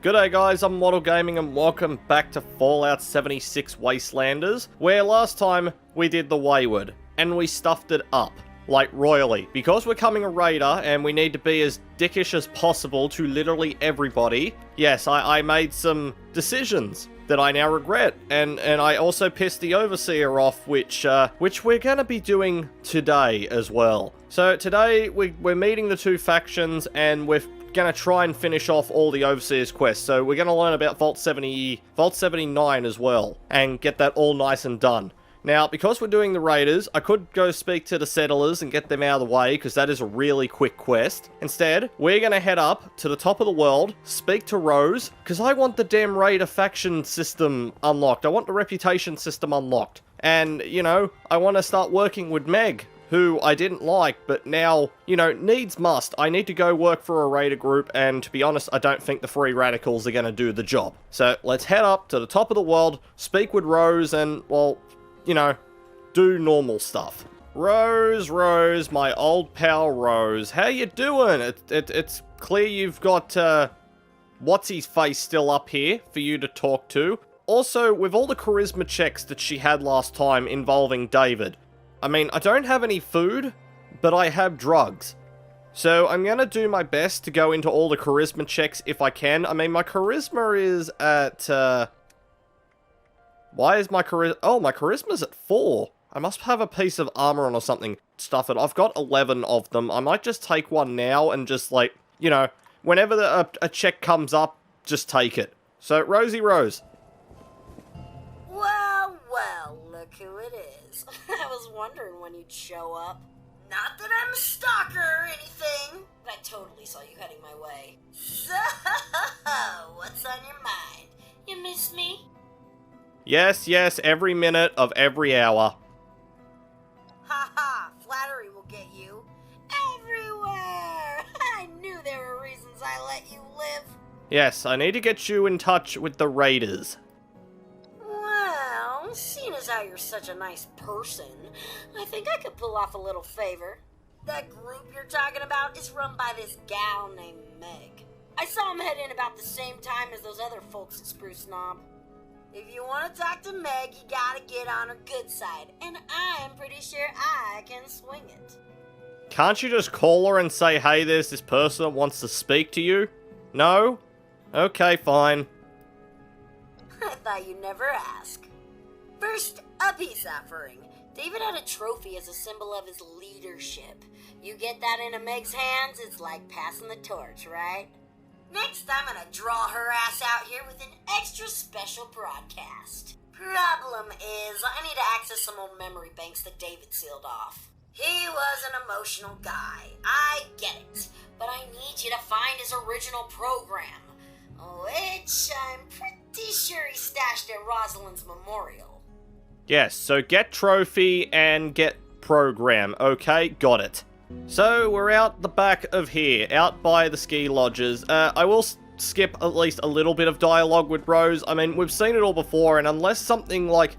G'day guys, I'm Model Gaming and welcome back to Fallout 76 Wastelanders, where last time we did the Wayward, and we stuffed it up, like royally. Because we're coming a raider, and we need to be as dickish as possible to literally everybody, yes, I made some decisions that I now regret, and I also pissed the Overseer off, which we're gonna be doing today as well. So today, we're meeting the two factions, and we're gonna try and finish off all the Overseer's quests. So we're gonna learn about Vault 79 as well, and get that all nice and done. Now, because we're doing the raiders, I could go speak to the settlers and get them out of the way, because that is a really quick quest. Instead, we're gonna head up to the top of the world, speak to Rose, because I want the damn raider faction system unlocked. I want the reputation system unlocked. And, you know, I want to start working with Meg, who I didn't like, but now, you know, needs must. I need to go work for a raider group, and to be honest, I don't think the free radicals are going to do the job. So, let's head up to the top of the world, speak with Rose, and, well, you know, do normal stuff. Rose, my old pal Rose, how you doing? It's clear you've got, what's-his-face still up here for you to talk to. Also, with all the charisma checks that she had last time involving David, I mean, I don't have any food, but I have drugs. So I'm going to do my best to go into all the charisma checks if I can. I mean, my charisma is at, why is my charisma... Oh, my charisma's at 4. I must have a piece of armor on or something. Stuff it. I've got 11 of them. I might just take one now and just, like, you know, whenever a check comes up, just take it. So, Rosie Rose. Well, look who it is. I was wondering when you'd show up. Not that I'm a stalker or anything, but I totally saw you heading my way. So, what's on your mind? You miss me? Yes, every minute of every hour. Ha, flattery will get you everywhere. I knew there were reasons I let you live. Yes, I need to get you in touch with the raiders. Well, seeing as how you're such a nice person, I think I could pull off a little favor. That group you're talking about is run by this gal named Meg. I saw him head in about the same time as those other folks at Spruce Knob. If you want to talk to Meg, you gotta get on her good side, and I'm pretty sure I can swing it. Can't you just call her and say, hey, there's this person that wants to speak to you? No? Okay, fine. I thought you'd never ask. First, a peace offering. David had a trophy as a symbol of his leadership. You get that into Meg's hands, it's like passing the torch, right? Next, I'm gonna draw her ass out here with an extra special broadcast. Problem is, I need to access some old memory banks that David sealed off. He was an emotional guy, I get it, but I need you to find his original program, which I'm pretty sure he stashed at Rosalind's memorial. Yes, so get trophy and get program. Okay, got it. So, we're out the back of here, out by the ski lodges. I will skip at least a little bit of dialogue with Rose. I mean, we've seen it all before, and unless something like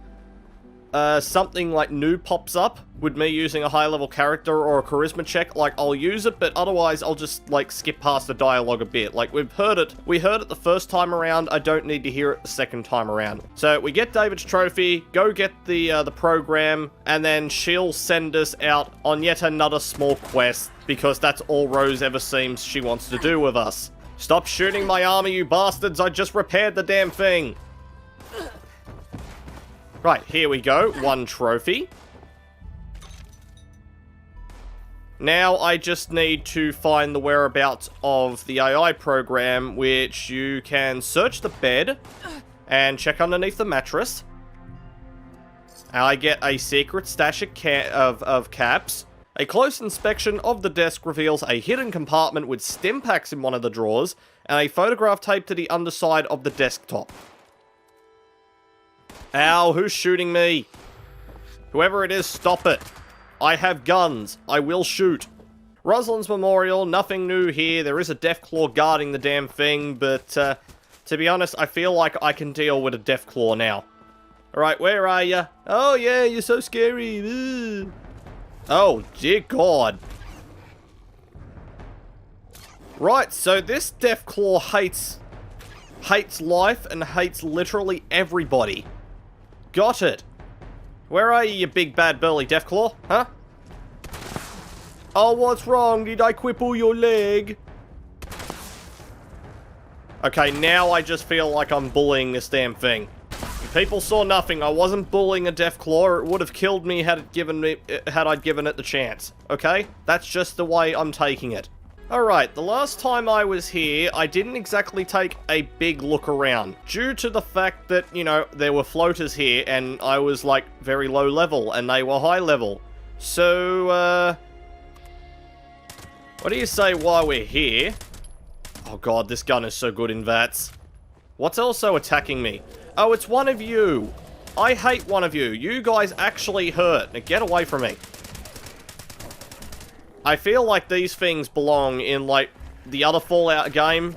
new pops up with me using a high-level character or a charisma check, like, I'll use it, but otherwise I'll just, like, skip past the dialogue a bit. Like, we heard it the first time around, I don't need to hear it the second time around. So, we get David's trophy, go get the program, and then she'll send us out on yet another small quest, because that's all Rose ever seems she wants to do with us. Stop shooting my armor, you bastards, I just repaired the damn thing! Right, here we go. One trophy. Now I just need to find the whereabouts of the AI program, which you can search the bed and check underneath the mattress. I get a secret stash of caps. A close inspection of the desk reveals a hidden compartment with stim packs in one of the drawers, and a photograph taped to the underside of the desktop. Ow, who's shooting me? Whoever it is, stop it. I have guns. I will shoot. Rosalind's memorial, nothing new here. There is a Deathclaw guarding the damn thing, but to be honest, I feel like I can deal with a Deathclaw now. Alright, where are you? Oh yeah, you're so scary. Ugh. Oh, dear God. Right, so this Deathclaw hates hates life and hates literally everybody. Got it. Where are you big bad burly Deathclaw? Huh? Oh, what's wrong? Did I cripple your leg? Okay, now I just feel like I'm bullying this damn thing. People saw nothing. I wasn't bullying a Deathclaw. It would have killed me had I'd given it the chance. Okay? That's just the way I'm taking it. Alright, the last time I was here, I didn't exactly take a big look around. Due to the fact that, you know, there were floaters here, and I was, like, very low level, and they were high level. So, what do you say while we're here? Oh god, this gun is so good in VATS. What's also attacking me? Oh, it's one of you. I hate one of you. You guys actually hurt. Now get away from me. I feel like these things belong in, like, the other Fallout game,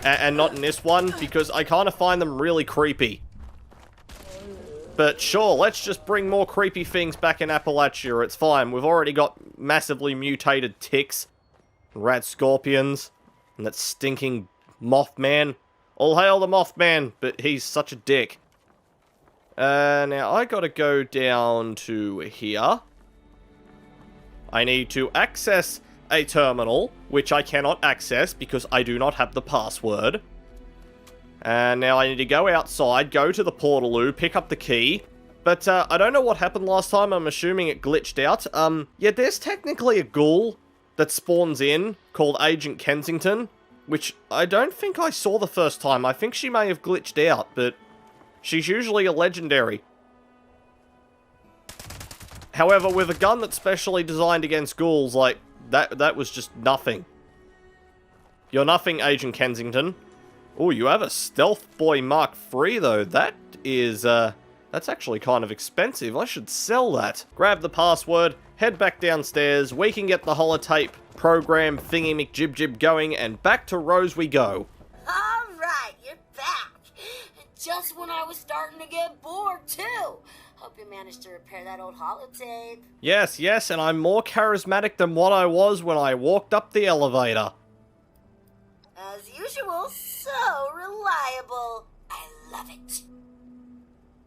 and not in this one, because I kind of find them really creepy. But sure, let's just bring more creepy things back in Appalachia. It's fine. We've already got massively mutated ticks, rat scorpions, and that stinking Mothman. All hail the Mothman, but he's such a dick. Now I gotta go down to here. I need to access a terminal, which I cannot access because I do not have the password. And now I need to go outside, go to the portaloo, pick up the key. But I don't know what happened last time. I'm assuming it glitched out. Yeah, there's technically a ghoul that spawns in called Agent Kensington, which I don't think I saw the first time. I think she may have glitched out, but she's usually a legendary. However, with a gun that's specially designed against ghouls, like, that was just nothing. You're nothing, Agent Kensington. Oh, you have a Stealth Boy Mark III, though. That is, that's actually kind of expensive. I should sell that. Grab the password, head back downstairs. We can get the holotape program thingy McJib going, and back to Rose we go. Alright, you're back. Just when I was starting to get bored, too. Hope you managed to repair that old holotape. Yes, yes, and I'm more charismatic than what I was when I walked up the elevator. As usual, so reliable. I love it.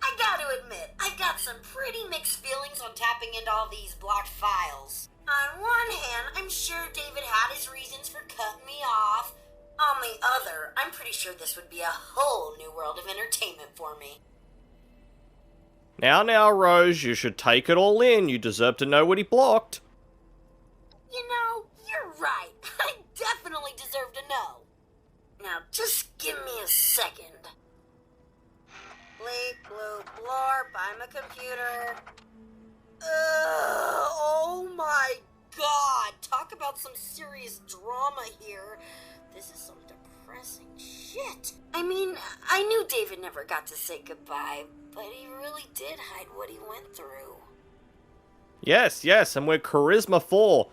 I gotta admit, I got some pretty mixed feelings on tapping into all these blocked files. On one hand, I'm sure David had his reasons for cutting me off. On the other, I'm pretty sure this would be a whole new world of entertainment for me. Now, Rose, you should take it all in. You deserve to know what he blocked. You know, you're right. I definitely deserve to know. Now, just give me a second. Bleep, bloop, blorp, I'm a computer. Oh my god! Talk about some serious drama here. This is some depressing shit. I mean, I knew David never got to say goodbye, but he really did hide what he went through. Yes, yes, and we're Charisma 4.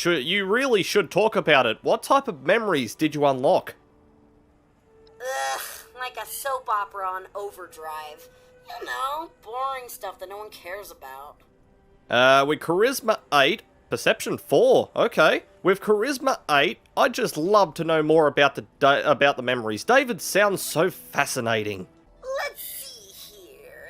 You really should talk about it. What type of memories did you unlock? Ugh, like a soap opera on overdrive. You know, boring stuff that no one cares about. With Charisma 8, Perception 4, okay. With Charisma 8, I'd just love to know more about the memories. David sounds so fascinating. Let's see here.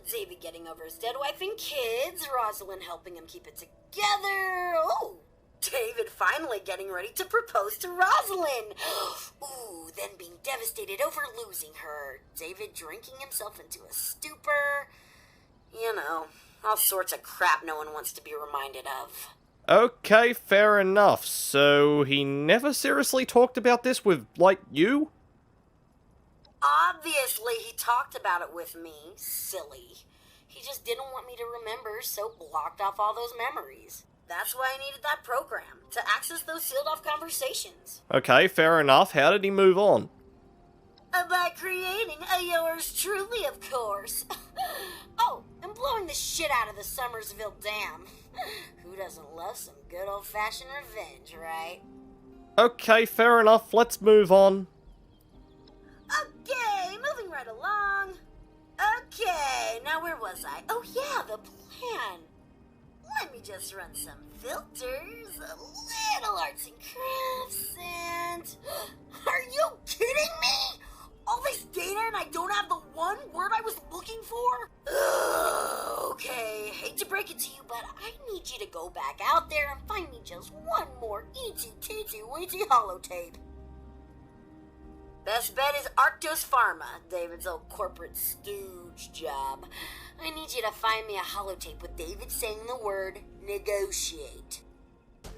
David getting over his dead wife and kids, Rosalind helping him keep it together. Oh, David finally getting ready to propose to Rosalind. Ooh, then being devastated over losing her. David drinking himself into a stupor. You know, all sorts of crap no one wants to be reminded of. Okay, fair enough. So, he never seriously talked about this with, like, you? Obviously, he talked about it with me. Silly. He just didn't want me to remember, so blocked off all those memories. That's why I needed that program, to access those sealed-off conversations. Okay, fair enough. How did he move on? By creating a yours truly, of course. Oh, and blowing the shit out of the Summersville Dam. Who doesn't love some good old-fashioned revenge, right? Okay, fair enough. Let's move on. Okay, moving right along. Okay, now where was I? Oh yeah, the plan. Let me just run some filters, a little arts and crafts, and... Are you kidding me? and I don't have the one word I was looking for? Ugh, okay, hate to break it to you, but I need you to go back out there and find me just one more itsy-titsy-witsy holotape. Best bet is Arctos Pharma, David's old corporate stooge job. I need you to find me a holotape with David saying the word negotiate.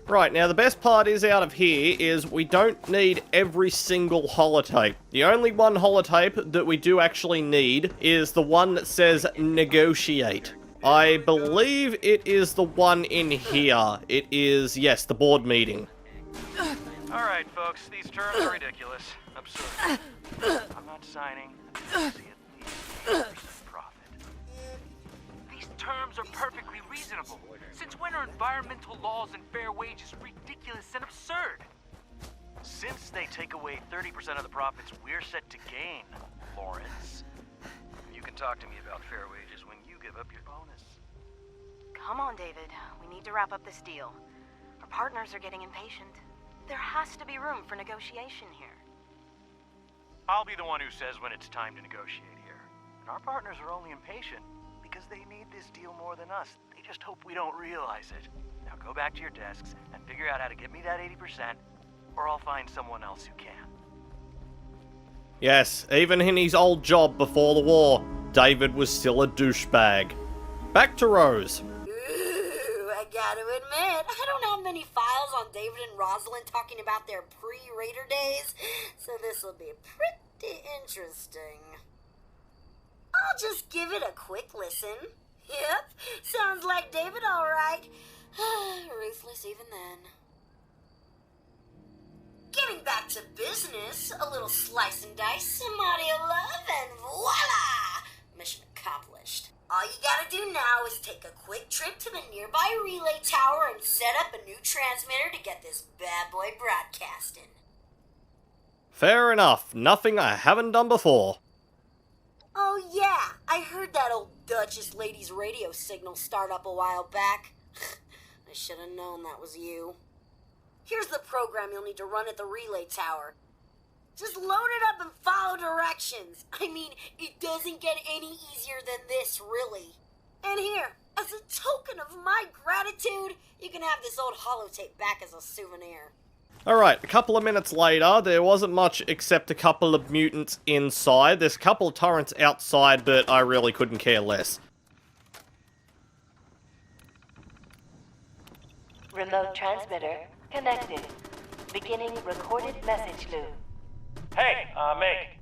Right, now the best part is out of here is we don't need every single holotape. The only one holotape that we do actually need is the one that says negotiate. I believe it is the one in here. It is, yes, the board meeting. Alright, folks, these terms are ridiculous. Absurd. I'm not signing until I see at least 10% profit. These terms are perfectly reasonable. Since when are environmental laws and fair wages ridiculous and absurd? Since they take away 30% of the profits we're set to gain, Lawrence. You can talk to me about fair wages when you give up your bonus. Come on, David. We need to wrap up this deal. Our partners are getting impatient. There has to be room for negotiation here. I'll be the one who says when it's time to negotiate here. And our partners are only impatient because they need this deal more than us. They just hope we don't realize it. Now go back to your desks and figure out how to get me that 80%, or I'll find someone else who can. Yes, even in his old job before the war, David was still a douchebag. Back to Rose. Ooh, I gotta admit, I don't have many files on David and Rosalind talking about their pre-Raider days, so this'll be pretty interesting. I'll just give it a quick listen. Yep, sounds like David all right. Ruthless even then. Getting back to business, a little slice and dice, some audio love, and voila! Mission accomplished. All you gotta do now is take a quick trip to the nearby relay tower and set up a new transmitter to get this bad boy broadcasting. Fair enough, nothing I haven't done before. Oh yeah, I heard that old Duchess lady's radio signal start up a while back. I should have known that was you. Here's the program you'll need to run at the relay tower. Just load it up and follow directions. I mean, it doesn't get any easier than this, really. And here, as a token of my gratitude, you can have this old holotape back as a souvenir. Alright, a couple of minutes later, there wasn't much except a couple of mutants inside. There's a couple of turrets outside, but I really couldn't care less. Remote transmitter connected. Beginning recorded message loop. Hey, Meg,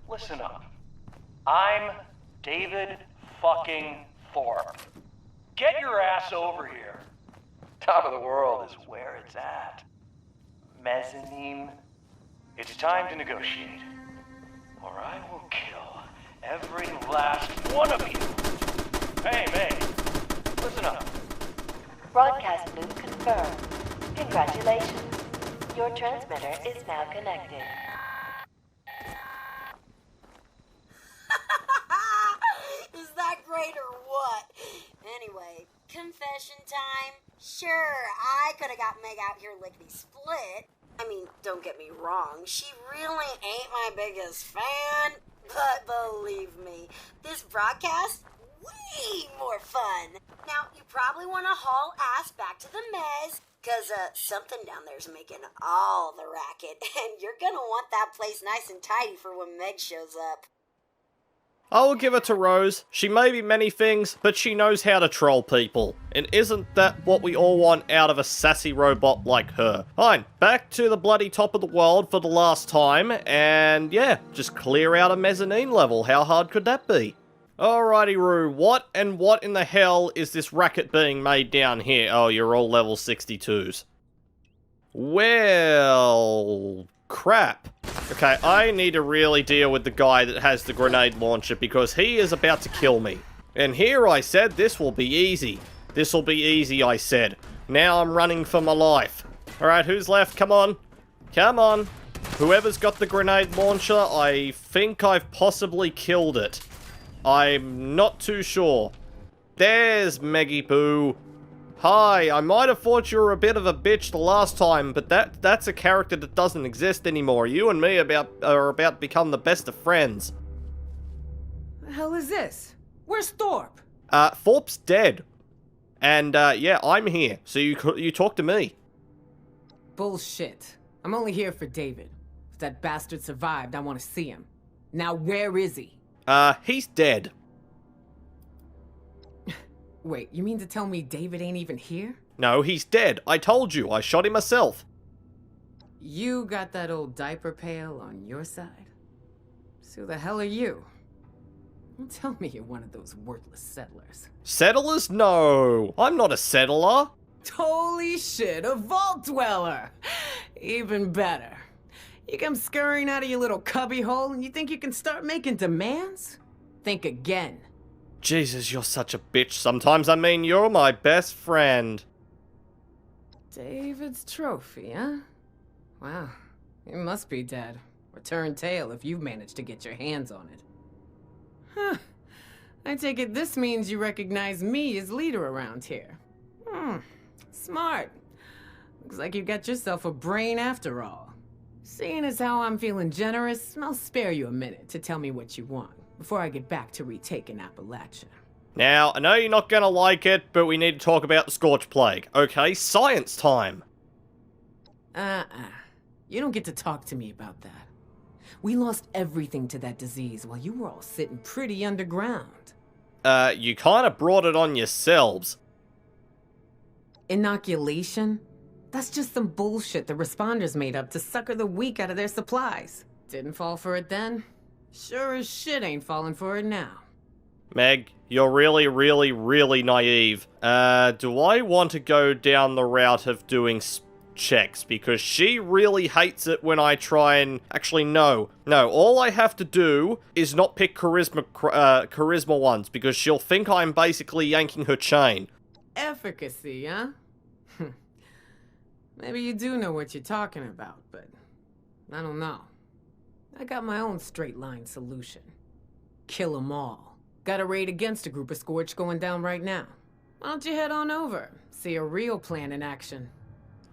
listen up. I'm David fucking Thorpe. Get your ass over here. Top of the world is where it's at. Mezzanine. It's time to negotiate, or I will kill every last one of you. Hey, Meg, listen up. Broadcast loop confirmed. Congratulations. Your transmitter is now connected. Is that great or what? Anyway, confession time. Sure, I could have got Meg out here lickety-split. I mean, don't get me wrong, she really ain't my biggest fan. But believe me, this broadcast, way more fun. Now, you probably want to haul ass back to the mez, because something down there's making all the racket, and you're gonna want that place nice and tidy for when Meg shows up. I will give it to Rose. She may be many things, but she knows how to troll people. And isn't that what we all want out of a sassy robot like her? Fine, back to the bloody top of the world for the last time, and yeah, just clear out a mezzanine level. How hard could that be? Alrighty, Roo, what in the hell is this racket being made down here? Oh, you're all level 62s. Well, crap. Okay, I need to really deal with the guy that has the grenade launcher because he is about to kill me. And here I said this will be easy. This will be easy, I said. Now I'm running for my life. Alright, who's left? Come on. Come on. Whoever's got the grenade launcher, I think I've possibly killed it. I'm not too sure. There's Meggy Poo. Hi, I might have thought you were a bit of a bitch the last time, but that's a character that doesn't exist anymore. You and me are about to become the best of friends. The hell is this? Where's Thorpe? Thorpe's dead. And, yeah, I'm here, so you talk to me. Bullshit. I'm only here for David. If that bastard survived, I want to see him. Now where is he? He's dead. Wait, you mean to tell me David ain't even here? No, he's dead. I told you, I shot him myself. You got that old diaper pail on your side? So who the hell are you? Don't tell me you're one of those worthless settlers. Settlers? No, I'm not a settler. Holy shit, a vault dweller! Even better. You come scurrying out of your little cubby hole and you think you can start making demands? Think again. Jesus, you're such a bitch sometimes. I mean, you're my best friend. David's trophy, huh? Wow, it must be dead. Return tail if you've managed to get your hands on it. Huh. I take it this means you recognize me as leader around here. Smart. Looks like you got yourself a brain after all. Seeing as how I'm feeling generous, I'll spare you a minute to tell me what you want before I get back to retaking Appalachia. Now, I know you're not gonna like it, but we need to talk about the Scorch Plague. Okay, science time. You don't get to talk to me about that. We lost everything to that disease while you were all sitting pretty underground. You kinda brought it on yourselves. Inoculation? That's just some bullshit the responders made up to sucker the weak out of their supplies. Didn't fall for it then? Sure as shit ain't falling for it now. Meg, you're really, really, really naive. Do I want to go down the route of doing checks? Because she really hates it when I try and... Actually, no. No, all I have to do is not pick charisma ones, because she'll think I'm basically yanking her chain. Efficacy, huh? Maybe you do know what you're talking about, but I don't know. I got my own straight-line solution. Kill 'em all. Got a raid against a group of Scorch going down right now. Why don't you head on over, see a real plan in action?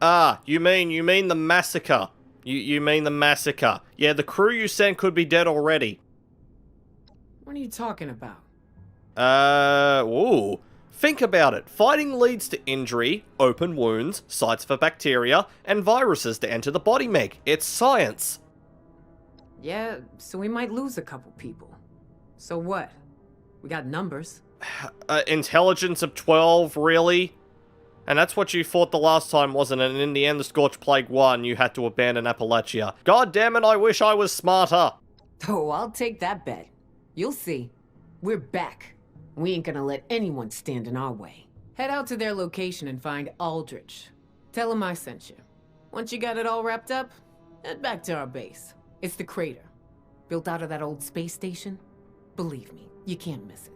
Ah, you mean the massacre. You mean the massacre. Yeah, the crew you sent could be dead already. What are you talking about? Ooh. Think about it. Fighting leads to injury, open wounds, sites for bacteria, and viruses to enter the body, Meg. It's science. Yeah, so we might lose a couple people. So what? We got numbers. Intelligence of 12, really? And that's what you thought the last time, wasn't it? And in the end, the Scorch Plague won. You had to abandon Appalachia. God damn it, I wish I was smarter. Oh, I'll take that bet. You'll see. We're back. We ain't gonna let anyone stand in our way. Head out to their location and find Aldrich. Tell him I sent you. Once you got it all wrapped up, head back to our base. It's the crater. Built out of that old space station. Believe me, you can't miss it.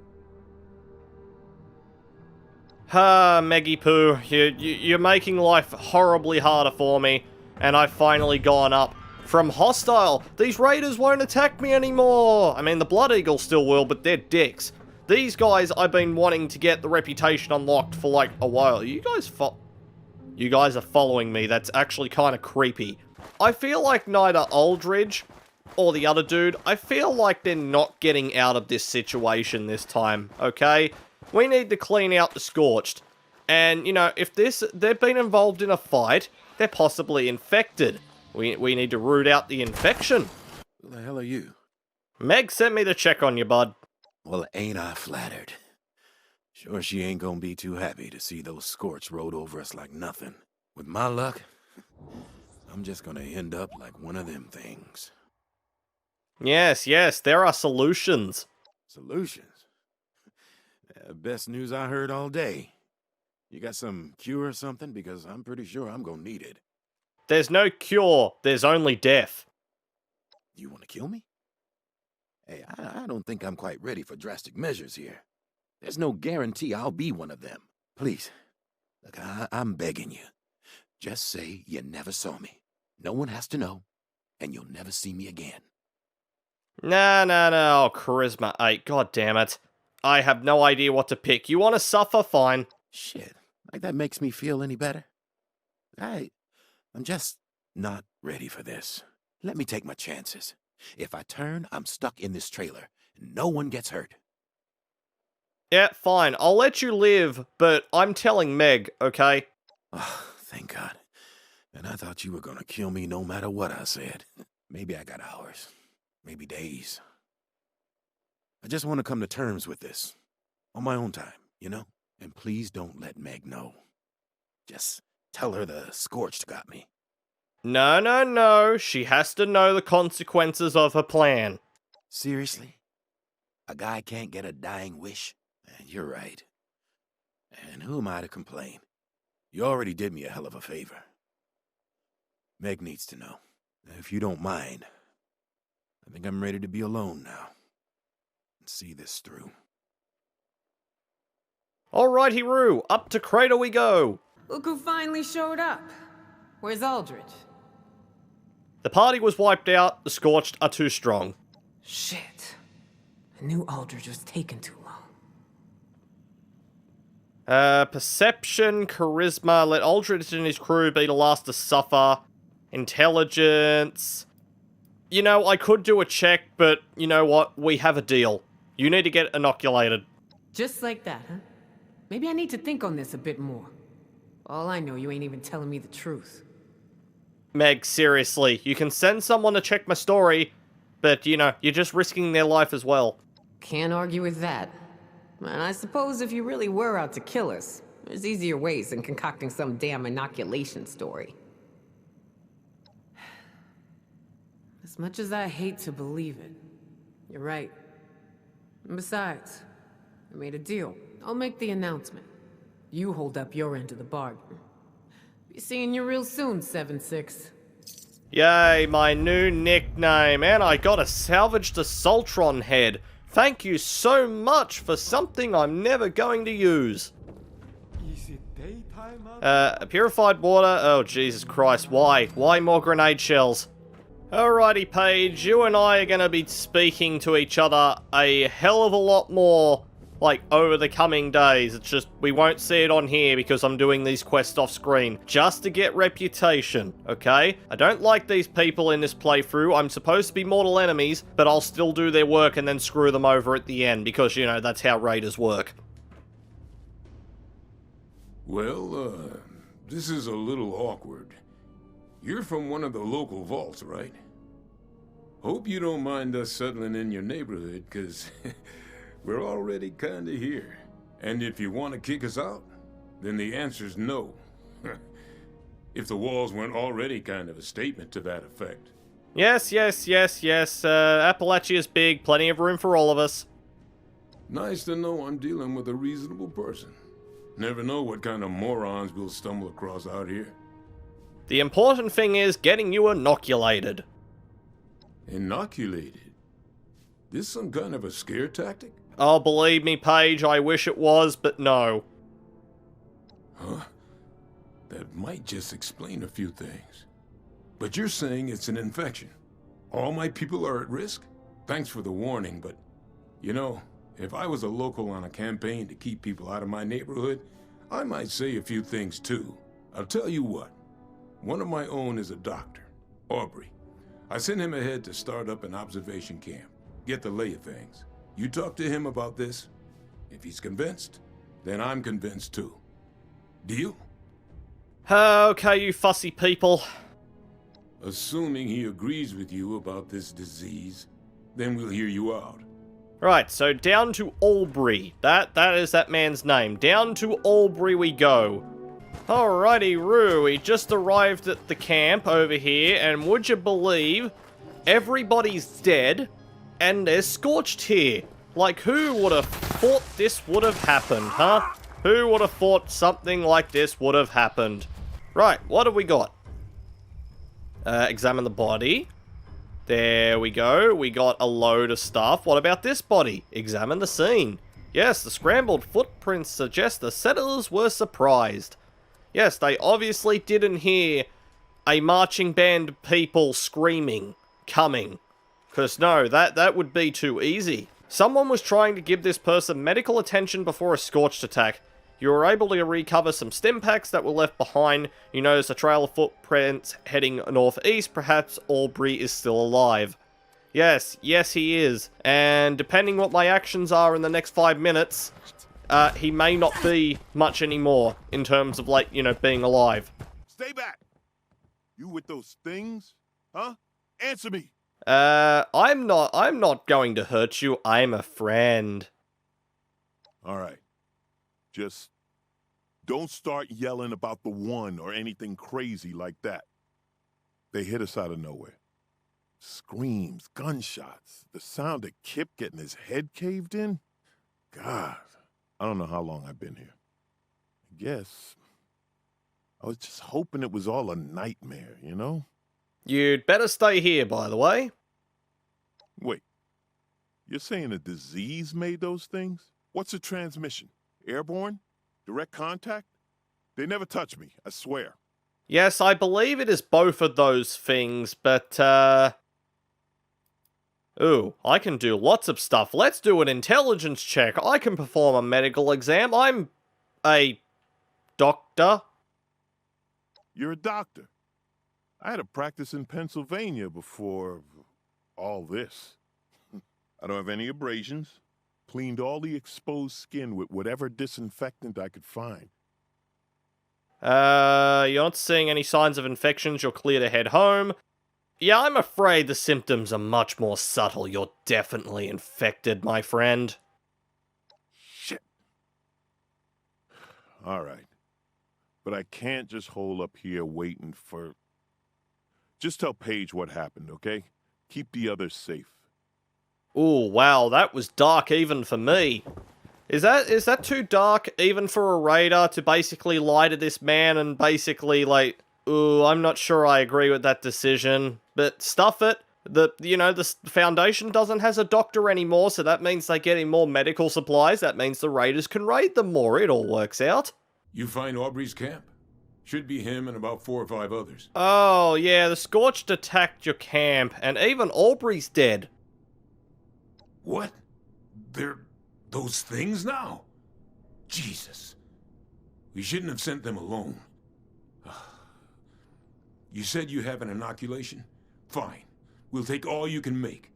Meggy Poo, you're making life horribly harder for me, and I've finally gone up from hostile. These raiders won't attack me anymore. I mean, the Blood Eagles still will, but they're dicks. These guys, I've been wanting to get the reputation unlocked for like a while. You guys are following me. That's actually kind of creepy. I feel like neither Aldridge or the other dude, I feel like they're not getting out of this situation this time, okay? We need to clean out the Scorched. And, you know, if they've been involved in a fight, they're possibly infected. We need to root out the infection. Who the hell are you? Meg sent me to check on you, bud. Well, ain't I flattered. Sure she ain't gonna be too happy to see those Scorch rode over us like nothing. With my luck, I'm just gonna end up like one of them things. Yes, there are solutions. Solutions? Best news I heard all day. You got some cure or something? Because I'm pretty sure I'm gonna need it. There's no cure, there's only death. You wanna kill me? Hey, I don't think I'm quite ready for drastic measures here. There's no guarantee I'll be one of them. Please, look, I'm begging you. Just say you never saw me. No one has to know, and you'll never see me again. No, charisma 8, god damn it. I have no idea what to pick. You want to suffer? Fine. Shit, like that makes me feel any better? I'm just not ready for this. Let me take my chances. If I turn, I'm stuck in this trailer, and no one gets hurt. Yeah, fine. I'll let you live, but I'm telling Meg, okay? Oh, thank God. And I thought you were gonna kill me no matter what I said. Maybe I got hours. Maybe days. I just want to come to terms with this. On my own time, you know? And please don't let Meg know. Just tell her the Scorched got me. No. She has to know the consequences of her plan. Seriously? A guy can't get a dying wish? You're right. And who am I to complain? You already did me a hell of a favor. Meg needs to know. If you don't mind, I think I'm ready to be alone now. And see this through. Alrighty, Roo. Up to Crater we go. Look who finally showed up. Where's Aldrich? The party was wiped out. The Scorched are too strong. Shit. I knew Aldrich was taking too long. Perception, charisma, let Aldrich and his crew be the last to suffer. Intelligence. You know, I could do a check, but you know what? We have a deal. You need to get inoculated. Just like that, huh? Maybe I need to think on this a bit more. All I know, you ain't even telling me the truth. Meg, seriously, you can send someone to check my story, but, you know, you're just risking their life as well. Can't argue with that. And I suppose if you really were out to kill us, there's easier ways than concocting some damn inoculation story. As much as I hate to believe it, you're right. And besides, I made a deal. I'll make the announcement. You hold up your end of the bargain. Be seeing you real soon, 7-6. Yay, my new nickname, and I got a salvaged Assaultron head. Thank you so much for something I'm never going to use. Is it daytime out? Purified water? Oh, Jesus Christ, why? Why more grenade shells? Alrighty, Paige, you and I are gonna be speaking to each other a hell of a lot more, like, over the coming days. It's just, we won't see it on here because I'm doing these quests off screen, just to get reputation, okay? I don't like these people in this playthrough. I'm supposed to be mortal enemies, but I'll still do their work and then screw them over at the end, because, you know, that's how raiders work. Well, this is a little awkward. You're from one of the local vaults, right? Hope you don't mind us settling in your neighborhood, 'cause we're already kinda here. And if you want to kick us out, then the answer's no. If the walls weren't already kind of a statement to that effect. Yes. Appalachia's big, plenty of room for all of us. Nice to know I'm dealing with a reasonable person. Never know what kind of morons we'll stumble across out here. The important thing is getting you inoculated. Inoculated? This some kind of a scare tactic? Oh, believe me, Paige, I wish it was, but no. Huh? That might just explain a few things. But you're saying it's an infection. All my people are at risk? Thanks for the warning, but, you know, if I was a local on a campaign to keep people out of my neighborhood, I might say a few things too. I'll tell you what. One of my own is a doctor, Aubrey. I sent him ahead to start up an observation camp, get the lay of things. You talk to him about this. If he's convinced, then I'm convinced too. Deal? Okay, you fussy people. Assuming he agrees with you about this disease, then we'll hear you out. Right, so down to Aubrey. That is that man's name. Down to Aubrey we go. Alrighty, Roo, we just arrived at the camp over here, and would you believe everybody's dead, and there's Scorched here. Like, who would have thought this would have happened, huh? Who would have thought something like this would have happened? Right, what have we got? Examine the body. There we go. We got a load of stuff. What about this body? Examine the scene. Yes, the scrambled footprints suggest the settlers were surprised. Yes, they obviously didn't hear a marching band of people screaming, coming. Because no, that would be too easy. Someone was trying to give this person medical attention before a Scorched attack. You were able to recover some stim packs that were left behind. You notice a trail of footprints heading northeast. Perhaps Aubrey is still alive. Yes, he is. And depending what my actions are in the next 5 minutes, he may not be much anymore in terms of, like, you know, being alive. Stay back! You with those things? Huh? Answer me! I'm not going to hurt you. I'm a friend. Alright. Just don't start yelling about the one or anything crazy like that. They hit us out of nowhere. Screams, gunshots, the sound of Kip getting his head caved in. God, I don't know how long I've been here. I guess I was just hoping it was all a nightmare, you know? You'd better stay here, by the way. Wait, you're saying a disease made those things? What's a transmission? Airborne? Direct contact? They never touch me, I swear. Yes, I believe it is both of those things, but, ooh, I can do lots of stuff. Let's do an intelligence check. I can perform a medical exam. I'm a doctor. You're a doctor. I had a practice in Pennsylvania before all this. I don't have any abrasions. Cleaned all the exposed skin with whatever disinfectant I could find. You're not seeing any signs of infections. You're clear to head home. Yeah, I'm afraid the symptoms are much more subtle. You're definitely infected, my friend. Shit. All right. But I can't just hole up here waiting for... Just tell Paige what happened, okay? Keep the others safe. Ooh, wow, that was dark even for me. Is that too dark even for a raider to basically lie to this man and basically, like, ooh, I'm not sure I agree with that decision, but stuff it. The Foundation has a doctor anymore, so that means they're getting more medical supplies. That means the raiders can raid them more. It all works out. You find Aubrey's camp? Should be him and about 4 or 5 others. Oh, yeah, the Scorched attacked your camp, and even Aubrey's dead. What? They're those things now? Jesus. We shouldn't have sent them alone. You said you have an inoculation? Fine. We'll take all you can make.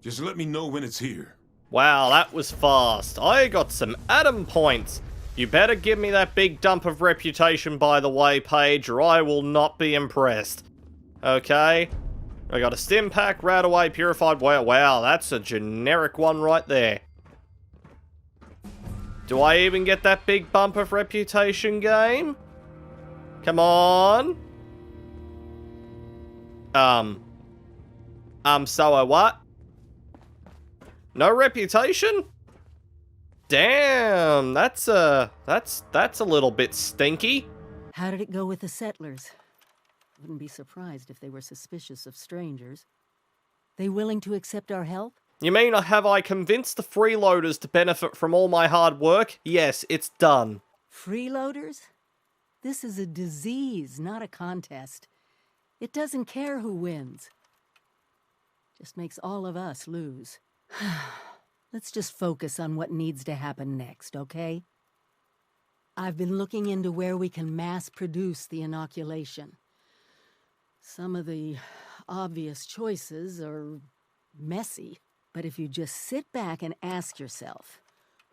Just let me know when it's here. Wow, that was fast. I got some Adam points. You better give me that big dump of reputation, by the way, Paige, or I will not be impressed. Okay. I got a stim pack, Radaway, purified. Wow, that's a generic one right there. Do I even get that big bump of reputation, game? Come on. So what? No reputation? Damn, that's a little bit stinky. How did it go with the settlers? Wouldn't be surprised if they were suspicious of strangers. They willing to accept our help? You mean, have I convinced the freeloaders to benefit from all my hard work? Yes, it's done. Freeloaders? This is a disease, not a contest. It doesn't care who wins. Just makes all of us lose. Let's just focus on what needs to happen next, okay? I've been looking into where we can mass produce the inoculation. Some of the obvious choices are messy, but if you just sit back and ask yourself,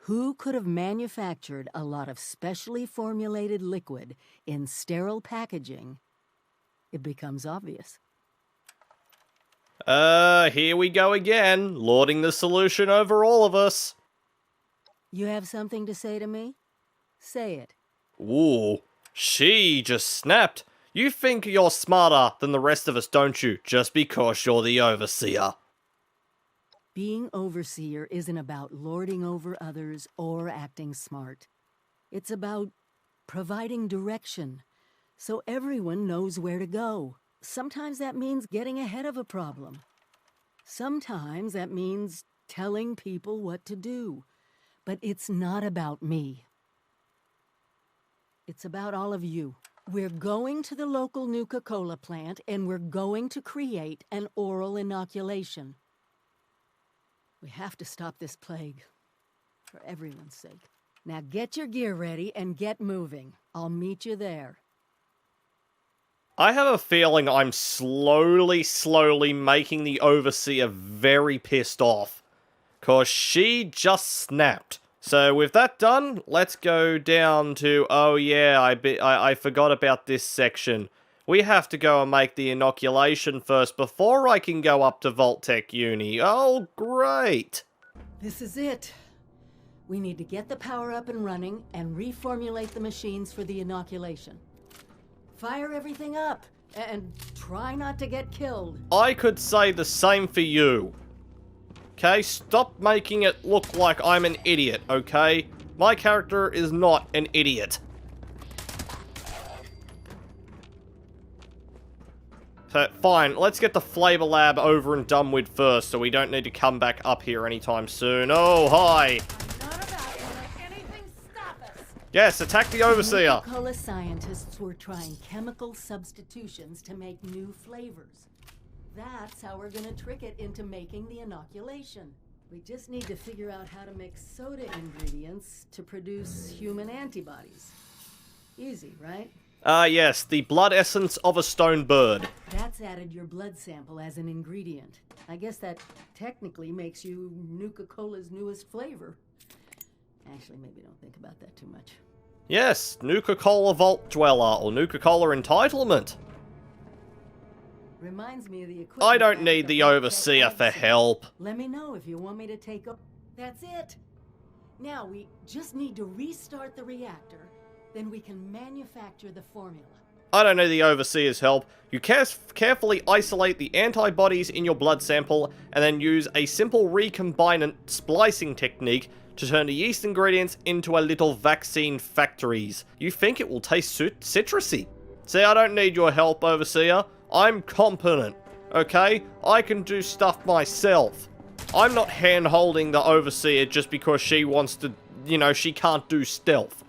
who could have manufactured a lot of specially formulated liquid in sterile packaging, it becomes obvious. Here we go again, lording the solution over all of us. You have something to say to me? Say it. Ooh, she just snapped. You think you're smarter than the rest of us, don't you? Just because you're the overseer. Being overseer isn't about lording over others or acting smart. It's about providing direction, so everyone knows where to go. Sometimes that means getting ahead of a problem. Sometimes that means telling people what to do. But it's not about me. It's about all of you. We're going to the local Nuka-Cola plant, and we're going to create an oral inoculation. We have to stop this plague, for everyone's sake. Now get your gear ready and get moving. I'll meet you there. I have a feeling I'm slowly making the overseer very pissed off. 'Cause she just snapped. So with that done, let's go down to, oh yeah, I forgot about this section. We have to go and make the inoculation first before I can go up to Vault-Tec Uni. Oh, great. This is it. We need to get the power up and running and reformulate the machines for the inoculation. Fire everything up and try not to get killed. I could say the same for you. Okay, stop making it look like I'm an idiot, okay? My character is not an idiot. So, fine, let's get the flavor lab over and done with first, so we don't need to come back up here anytime soon. Oh, hi! I'm not about to let anything stop us. Yes, attack the Overseer! Coca-Cola scientists were trying chemical substitutions to make new flavors. That's how we're gonna trick it into making the inoculation. We just need to figure out how to mix soda ingredients to produce human antibodies. Easy, right? Yes, the blood essence of a stone bird. That's added your blood sample as an ingredient. I guess that technically makes you Nuka-Cola's newest flavor. Actually, maybe don't think about that too much. Yes, Nuka-Cola Vault Dweller, or Nuka-Cola Entitlement. Reminds me of the equipment. I don't need the Overseer for help. Let me know if you want me to take over. That's it. Now we just need to restart the reactor, then we can manufacture the formula. I don't need the Overseer's help. You carefully isolate the antibodies in your blood sample, and then use a simple recombinant splicing technique to turn the yeast ingredients into a little vaccine factories. You think it will taste citrusy. See, I don't need your help, Overseer. I'm competent, okay? I can do stuff myself. I'm not hand-holding the Overseer just because she wants to, you know, she can't do stealth.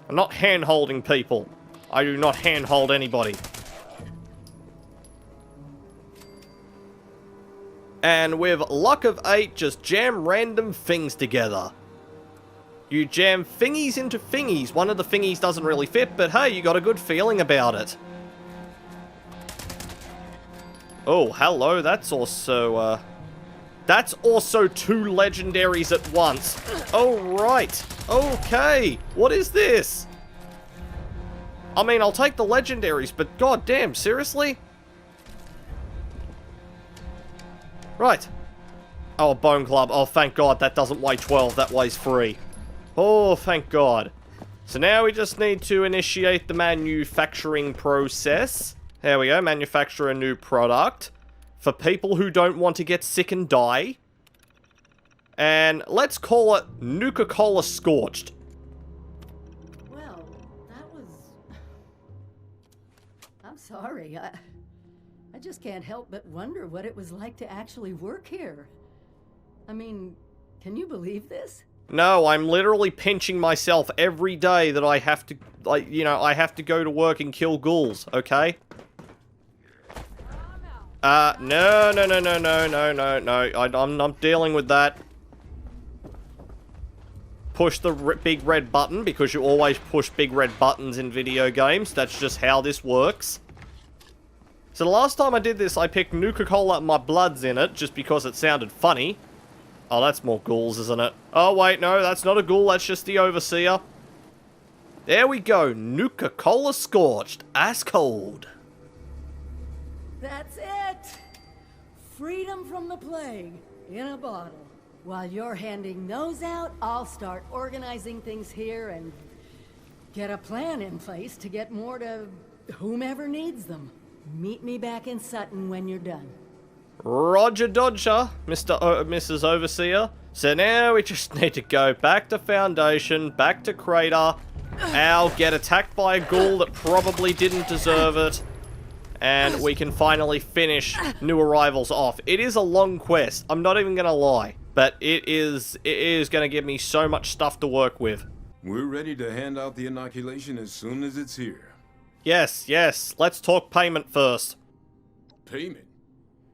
I'm not hand-holding people. I do not hand-hold anybody. And with luck of 8, just jam random things together. You jam thingies into thingies. One of the thingies doesn't really fit, but hey, you got a good feeling about it. Oh, hello, that's also, that's also 2 legendaries at once. Oh, right. Okay. What is this? I mean, I'll take the legendaries, but goddamn, seriously? Right. Oh, a bone club. Oh, thank God, that doesn't weigh 12, that weighs 3. Oh, thank God. So now we just need to initiate the manufacturing process. There we go, manufacture a new product. For people who don't want to get sick and die. And let's call it Nuka-Cola Scorched. Well, that was... I'm sorry, I just can't help but wonder what it was like to actually work here. I mean, can you believe this? No, I'm literally pinching myself every day that I have to, like, you know, I have to go to work and kill ghouls, okay? No. I'm not dealing with that. Push the big red button, because you always push big red buttons in video games. That's just how this works. So the last time I did this, I picked Nuka-Cola My Blood's in it, just because it sounded funny. Oh, that's more ghouls, isn't it? Oh, wait, no, that's not a ghoul, that's just the Overseer. There we go, Nuka-Cola Scorched, ice cold. That's it! Freedom from the plague, in a bottle. While you're handing those out, I'll start organizing things here and get a plan in place to get more to whomever needs them. Meet me back in Sutton when you're done. Roger Dodger, Mrs. Overseer. So now we just need to go back to Foundation, back to Crater. Ow, get attacked by a ghoul that probably didn't deserve it. And we can finally finish New Arrivals off. It is a long quest, I'm not even gonna lie. But it is gonna give me so much stuff to work with. We're ready to hand out the inoculation as soon as it's here. Yes, let's talk payment first. Payment?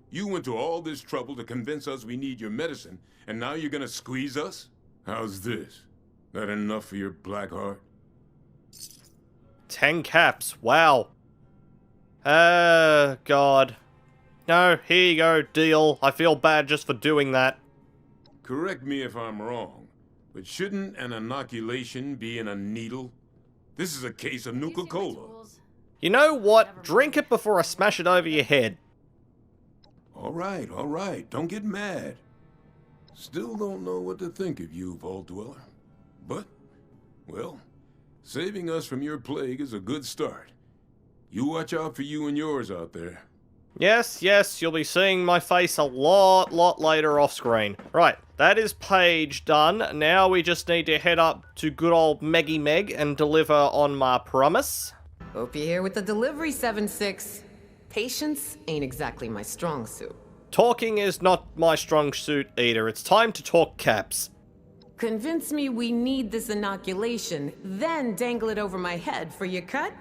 You went to all this trouble to convince us we need your medicine, and now you're gonna squeeze us? How's this? That enough for your black heart? 10 caps, wow. God. No, here you go, deal. I feel bad just for doing that. Correct me if I'm wrong, But shouldn't an inoculation be in a needle? This is a case of Nuka-Cola. You know what? Drink it before I smash it over your head. All right. Don't get mad. Still don't know what to think of you, Vault Dweller. But, well, saving us from your plague is a good start. You watch out for you and yours out there. Yes, you'll be seeing my face a lot later off screen. Right, that is Paige done. Now we just need to head up to good old Meggy Meg and deliver on my promise. Hope you're here with the delivery, 7-6. Patience ain't exactly my strong suit. Talking is not my strong suit either. It's time to talk caps. Convince me we need this inoculation, then dangle it over my head for your cut?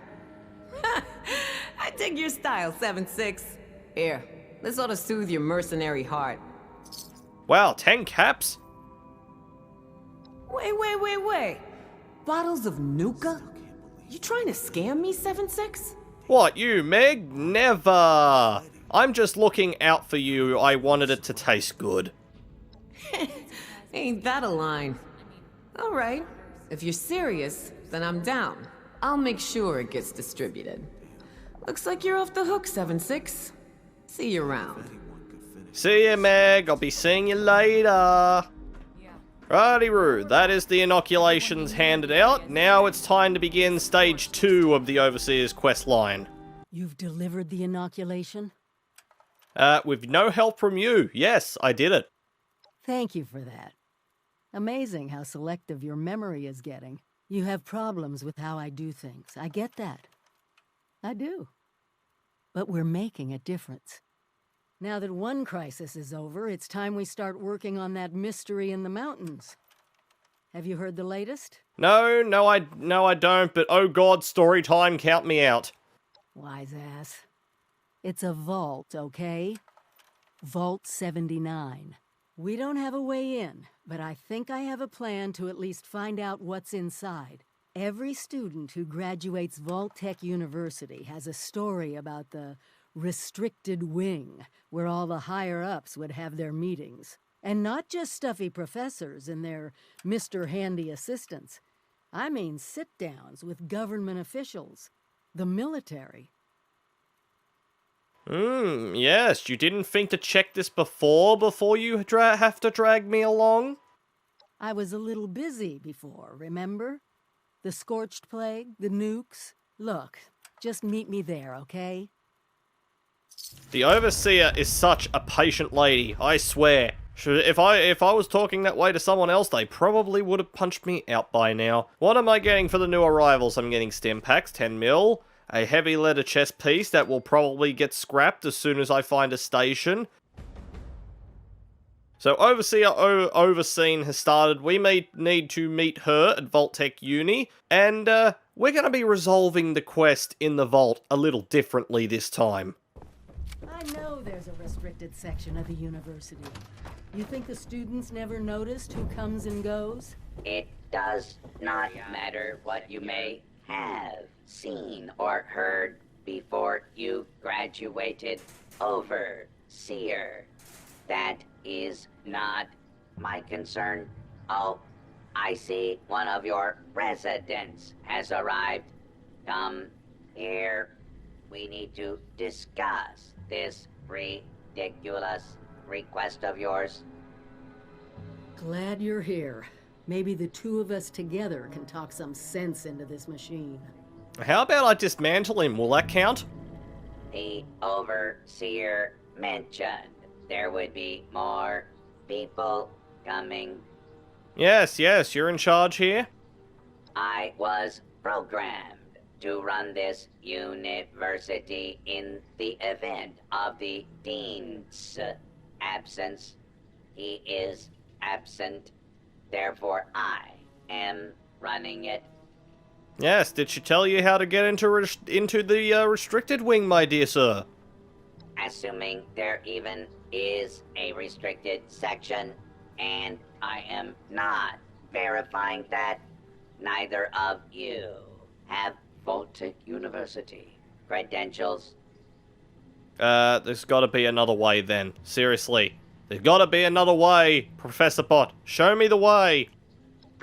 I dig your style, 7-6. Here, this ought to soothe your mercenary heart. Wow, 10 caps? Wait. Bottles of Nuka? You trying to scam me, 7-6? What, you, Meg? Never! I'm just looking out for you. I wanted it to taste good. Ain't that a line? Alright, if you're serious, then I'm down. I'll make sure it gets distributed. Looks like you're off the hook, 7-6. See you around. See ya, Meg. I'll be seeing you later. Righty-roo, that is the inoculations handed out. Now it's time to begin stage 2 of the Overseer's quest line. You've delivered the inoculation? With no help from you. Yes, I did it. Thank you for that. Amazing how selective your memory is getting. You have problems with how I do things. I get that. I do. But we're making a difference. Now that one crisis is over, it's time we start working on that mystery in the mountains. Have you heard the latest? No, I don't, but oh god, story time, count me out. Wise ass. It's a vault, okay? Vault 79. We don't have a way in, but I think I have a plan to at least find out what's inside. Every student who graduates Vault Tech University has a story about the restricted wing, where all the higher-ups would have their meetings. And not just stuffy professors and their Mr. Handy assistants. I mean sit-downs with government officials, the military. Yes, you didn't think to check this before you have to drag me along? I was a little busy before, remember? The Scorched Plague, the nukes. Look, just meet me there, okay? The Overseer is such a patient lady, I swear. If I was talking that way to someone else, they probably would have punched me out by now. What am I getting for the new arrivals? I'm getting stim packs, 10 mil, a heavy leather chest piece that will probably get scrapped as soon as I find a station. So Overseer Overseen has started. We may need to meet her at Vault Tech Uni, and we're going to be resolving the quest in the vault a little differently this time. I know there's a restricted section of the university. You think the students never noticed who comes and goes? It does not matter what you may have seen or heard before you graduated, Overseer. That is not my concern. Oh, I see one of your residents has arrived. Come here. We need to discuss this ridiculous request of yours. Glad you're here. Maybe the two of us together can talk some sense into this machine. How about I dismantle him? Will that count? The Overseer mentioned there would be more people coming. Yes, you're in charge here. I was programmed to run this university in the event of the Dean's absence. He is absent, therefore I am running it. Yes, did she tell you how to get into the restricted wing, my dear sir? Assuming there even is a restricted section, and I am not verifying that, neither of you have Vault Tech University credentials. There's gotta be another way then. Seriously. There's gotta be another way, Professor Pot. Show me the way.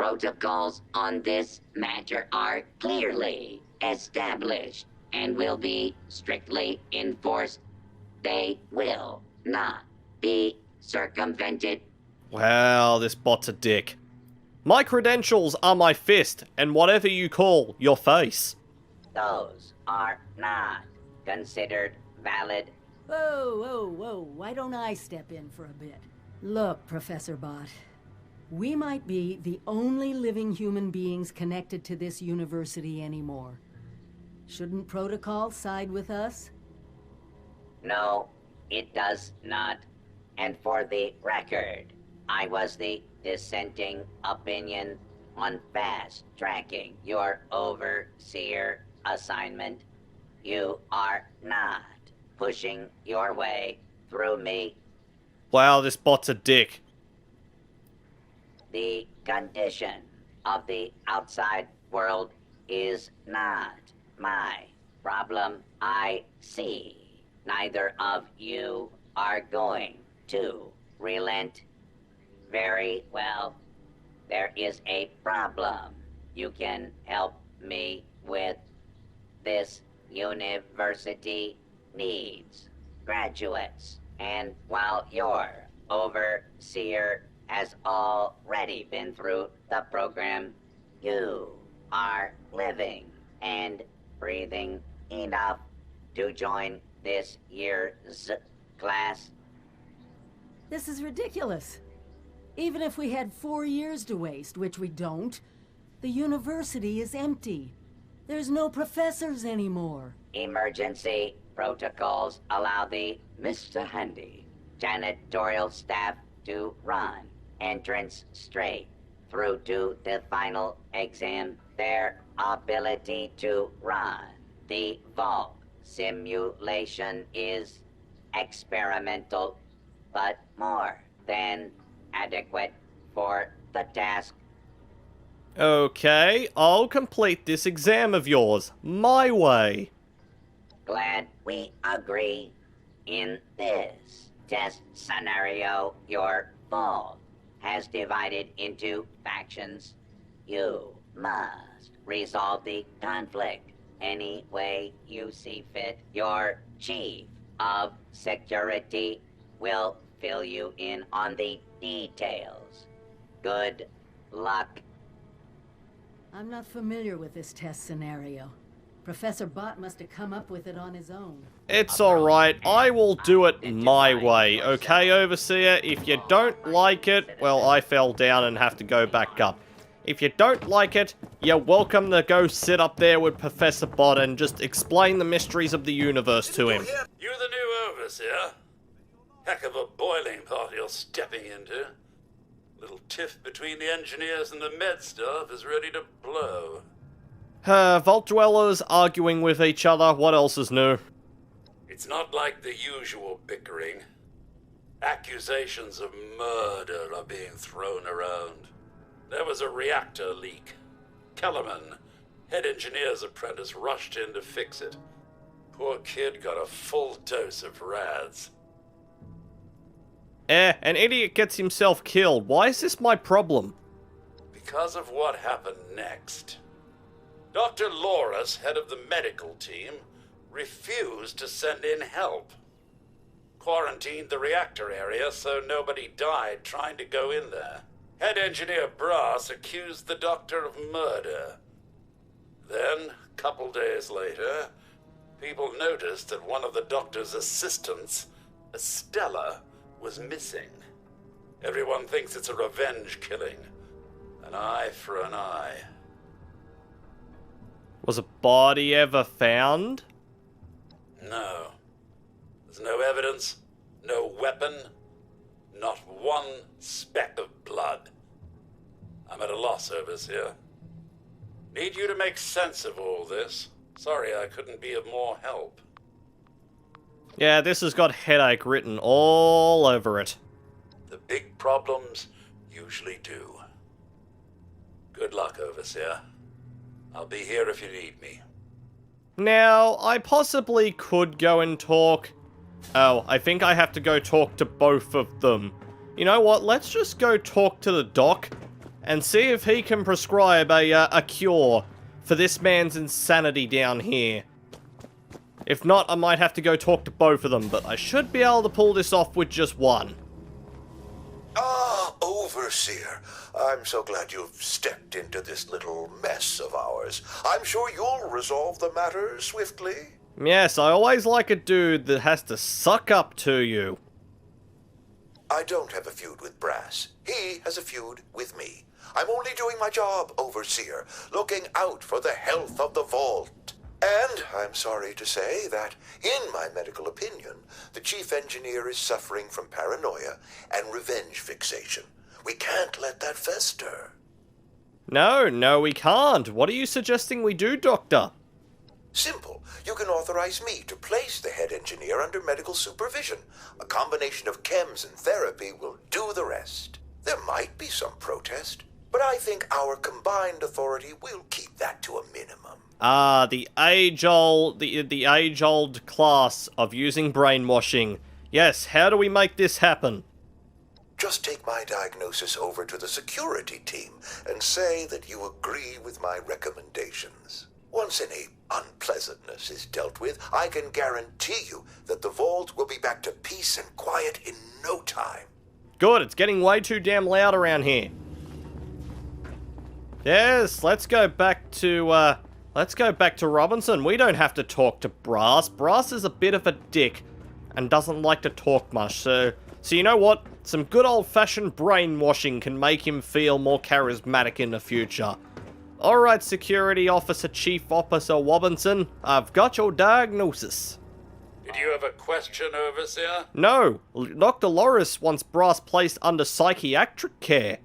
protocols on this matter are clearly established and will be strictly enforced. They will not be circumvented. Wow, this bot's a dick. My credentials are my fist, and whatever you call your face. Those are not considered valid. Whoa, whoa, whoa. Why don't I step in for a bit? Look, Professor Bott. We might be the only living human beings connected to this university anymore. Shouldn't protocol side with us? No, it does not. And for the record, I was the dissenting opinion on fast-tracking your overseer assignment. You are not pushing your way through me. Wow, this bot's a dick. The condition of the outside world is not my problem. I see neither of you are going to relent. Very well. There is a problem you can help me with. This university needs graduates, and while your overseer has already been through the program, you are living and breathing enough to join this year's class. This is ridiculous. Even if we had 4 years to waste, which we don't, the university is empty. There's no professors anymore. Emergency protocols allow the Mr. Handy janitorial staff to run entrance straight through to the final exam. Their ability to run the vault simulation is experimental, but more than adequate for the task. Okay, I'll complete this exam of yours, my way. Glad we agree. In this test scenario, your vault has divided into factions. You must resolve the conflict any way you see fit. Your chief of security will fill you in on the details. Good luck. I'm not familiar with this test scenario. Professor Bott must have come up with it on his own. It's alright, I will do it my way, okay, Overseer? If you don't like it, well, I fell down and have to go back up. If you don't like it, you're welcome to go sit up there with Professor Bott and just explain the mysteries of the universe to him. You're the new Overseer. Heck of a boiling pot you're stepping into. Little tiff between the engineers and the med staff is ready to blow. Vault dwellers arguing with each other, what else is new? It's not like the usual bickering. Accusations of murder are being thrown around. There was a reactor leak. Kellerman, head engineer's apprentice, rushed in to fix it. Poor kid got a full dose of rads. An idiot gets himself killed. Why is this my problem? Because of what happened next. Dr. Loris, head of the medical team, refused to send in help. Quarantined the reactor area so nobody died trying to go in there. Head engineer Brass accused the doctor of murder. Then, a couple days later, people noticed that one of the doctor's assistants, Estella, was missing. Everyone thinks it's a revenge killing. An eye for an eye. Was a body ever found? No. There's no evidence, no weapon, not one speck of blood. I'm at a loss, Overseer. Need you to make sense of all this. Sorry I couldn't be of more help. Yeah, this has got headache written all over it. The big problems usually do. Good luck, Overseer. I'll be here if you need me. Now, I possibly could go and talk. Oh, I think I have to go talk to both of them. You know what? Let's just go talk to the doc. and see if he can prescribe a cure for this man's insanity down here. If not, I might have to go talk to both of them, but I should be able to pull this off with just one. Ah, Overseer. I'm so glad you've stepped into this little mess of ours. I'm sure you'll resolve the matter swiftly. Yes, I always like a dude that has to suck up to you. I don't have a feud with Brass. He has a feud with me. I'm only doing my job, Overseer, looking out for the health of the vault. And I'm sorry to say that, in my medical opinion, the chief engineer is suffering from paranoia and revenge fixation. We can't let that fester. No, we can't. What are you suggesting we do, Doctor? Simple. You can authorize me to place the head engineer under medical supervision. A combination of chems and therapy will do the rest. There might be some protest, but I think our combined authority will keep that to a minimum. Ah, the age-old class of using brainwashing. Yes, how do we make this happen? Just take my diagnosis over to the security team and say that you agree with my recommendations. Once any unpleasantness is dealt with, I can guarantee you that the vault will be back to peace and quiet in no time. Good, it's getting way too damn loud around here. Yes, let's go back to Robinson. We don't have to talk to Brass. Brass is a bit of a dick and doesn't like to talk much, so you know what? Some good old-fashioned brainwashing can make him feel more charismatic in the future. Alright, Security Officer Chief Officer Robinson, I've got your diagnosis. Did you have a question, Overseer? No, Dr. Loris wants Brass placed under psychiatric care.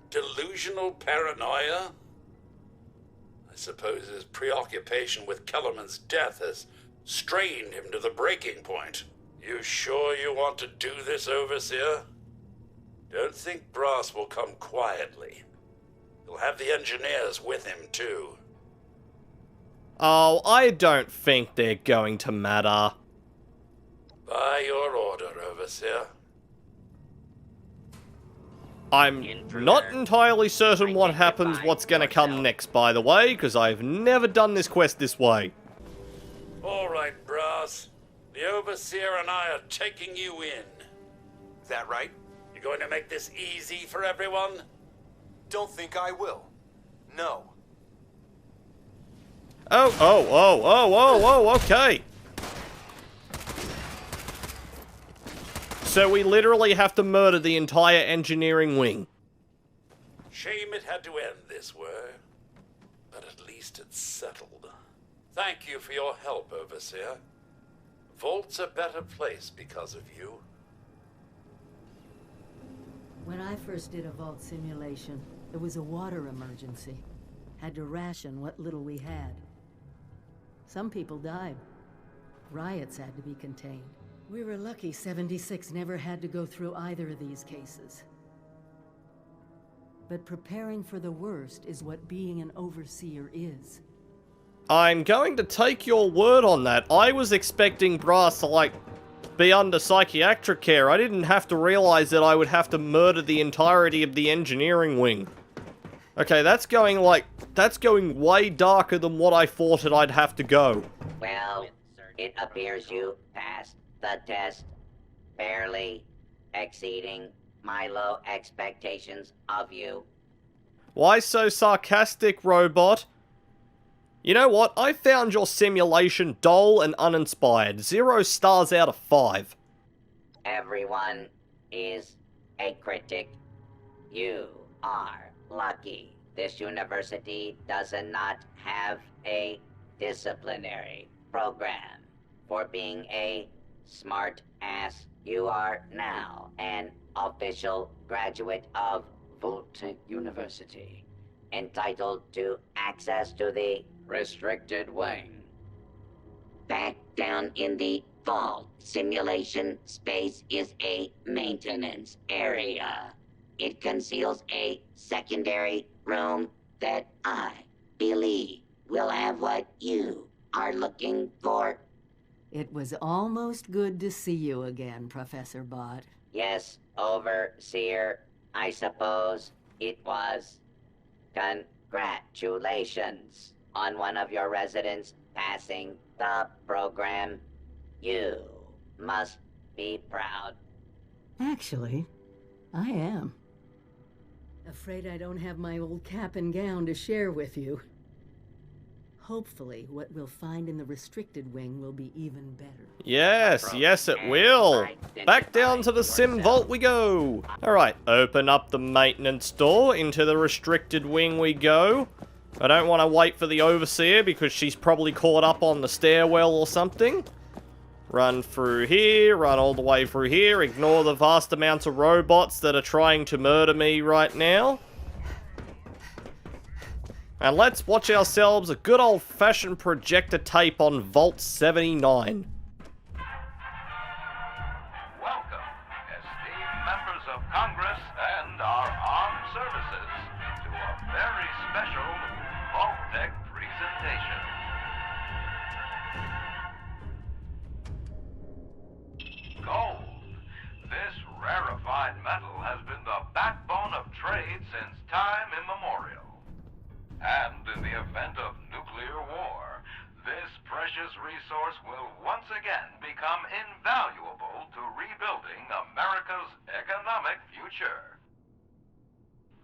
Delusional paranoia? I suppose his preoccupation with Kellerman's death has strained him to the breaking point. You sure you want to do this, Overseer? Don't think Brass will come quietly. He'll have the engineers with him, too. Oh, I don't think they're going to matter. By your order, Overseer. I'm not entirely certain what happens, what's gonna come next, by the way, because I've never done this quest this way. Alright, Brass. The Overseer and I are taking you in. Is that right? You going to make this easy for everyone? Don't think I will. No. Oh, okay. So we literally have to murder the entire engineering wing. Shame it had to end this way, but at least it's settled. Thank you for your help, Overseer. Vault's a better place because of you. When I first did a vault simulation, there was a water emergency. Had to ration what little we had. Some people died. Riots had to be contained. We were lucky 76 never had to go through either of these cases. But preparing for the worst is what being an overseer is. I'm going to take your word on that. I was expecting Brass to, be under psychiatric care. I didn't have to realize that I would have to murder the entirety of the engineering wing. Okay, that's going way darker than what I thought I'd have to go. Well, it appears you passed the test, barely exceeding my low expectations of you. Why so sarcastic, robot? You know what? I found your simulation dull and uninspired. 0 stars out of 5. Everyone is a critic. You are lucky. This university does not have a disciplinary program for being a smart ass. You are now an official graduate of Voltech University, entitled to access to the restricted wing. Back down in the vault, simulation space is a maintenance area. It conceals a secondary room that I believe will have what you are looking for. It was almost good to see you again, Professor Bott. Yes, Overseer. I suppose it was congratulations on one of your residents passing the program. You must be proud. Actually, I am. Afraid I don't have my old cap and gown to share with you. Hopefully, what we'll find in the restricted wing will be even better. Yes, yes it will. Back down to the sim vault we go. Alright, open up the maintenance door. Into the restricted wing we go. I don't want to wait for the overseer because she's probably caught up on the stairwell or something. Run through here, run all the way through here. Ignore the vast amounts of robots that are trying to murder me right now. And let's watch ourselves a good old-fashioned projector tape on Vault 79. Welcome, esteemed members of Congress and our armed services, to a very special Vault-Tech presentation. Gold. This rarefied metal has been the backbone of trade since time immemorial. And in the event of nuclear war, this precious resource will once again become invaluable to rebuilding America's economic future.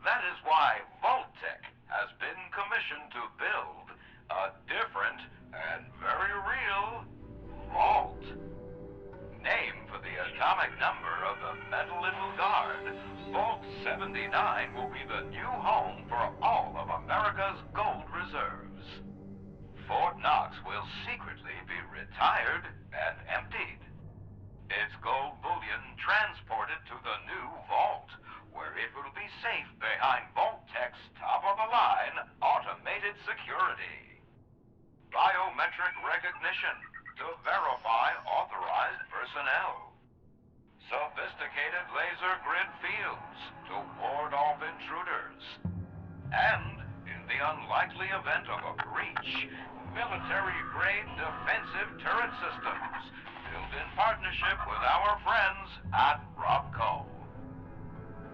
That is why Vault-Tech has been commissioned to build a different and very real vault. Named for the atomic number of the metal it will guard, Vault 79 will be the new home for all of America's gold reserves. Fort Knox will secretly be retired and emptied. Its gold bullion transported to the new vault, where it will be safe behind Vault-Tech's top-of-the-line automated security. Biometric recognition to verify authorized personnel. Sophisticated laser grid fields to ward off intruders. And, in the unlikely event of a breach, military-grade defensive turret systems built in partnership with our friends at Robco.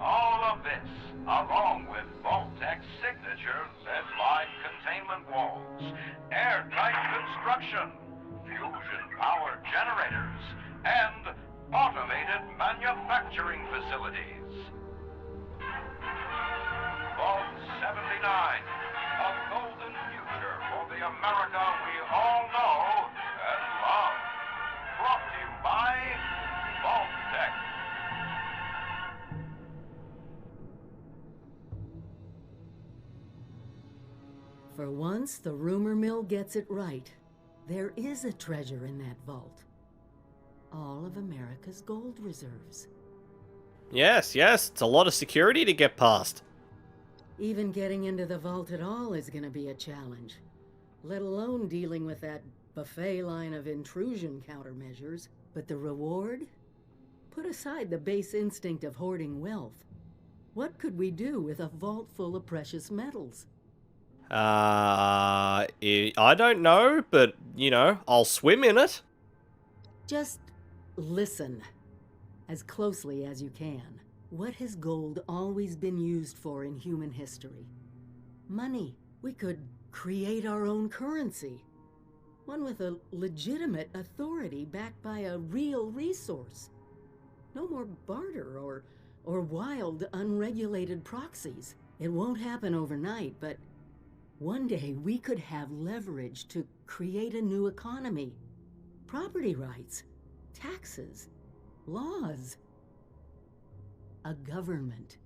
All of this, along with Vault-Tech's signature lead-lined containment walls, airtight construction, fusion-powered generators, and automated manufacturing facilities. Vault 79, a golden future for the America we all know and love. Brought to you by Vault-Tech. For once, the rumor mill gets it right. There is a treasure in that vault. All of America's gold reserves. Yes, yes, it's a lot of security to get past. Even getting into the vault at all is gonna be a challenge, let alone dealing with that buffet line of intrusion countermeasures. But the reward? Put aside the base instinct of hoarding wealth. What could we do with a vault full of precious metals? I don't know, but, you know, I'll swim in it. Just listen as closely as you can. What has gold always been used for in human history? Money. We could create our own currency. One with a legitimate authority backed by a real resource. No more barter or wild, unregulated proxies. It won't happen overnight, but one day we could have leverage to create a new economy. Property rights, taxes, laws. A government.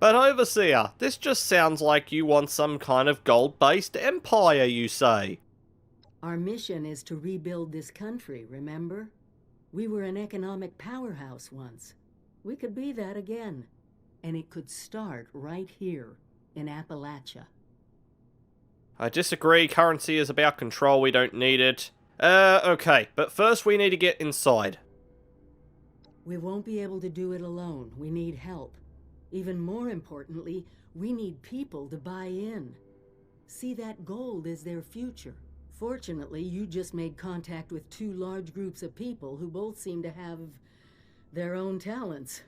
But Overseer, this just sounds like you want some kind of gold-based empire, you say. Our mission is to rebuild this country, remember? We were an economic powerhouse once. We could be that again. And it could start right here, in Appalachia. I disagree. Currency is about control. We don't need it. Okay. But first we need to get inside. We won't be able to do it alone. We need help. Even more importantly, we need people to buy in. See that gold as their future. Fortunately, you just made contact with two large groups of people who both seem to have their own talents.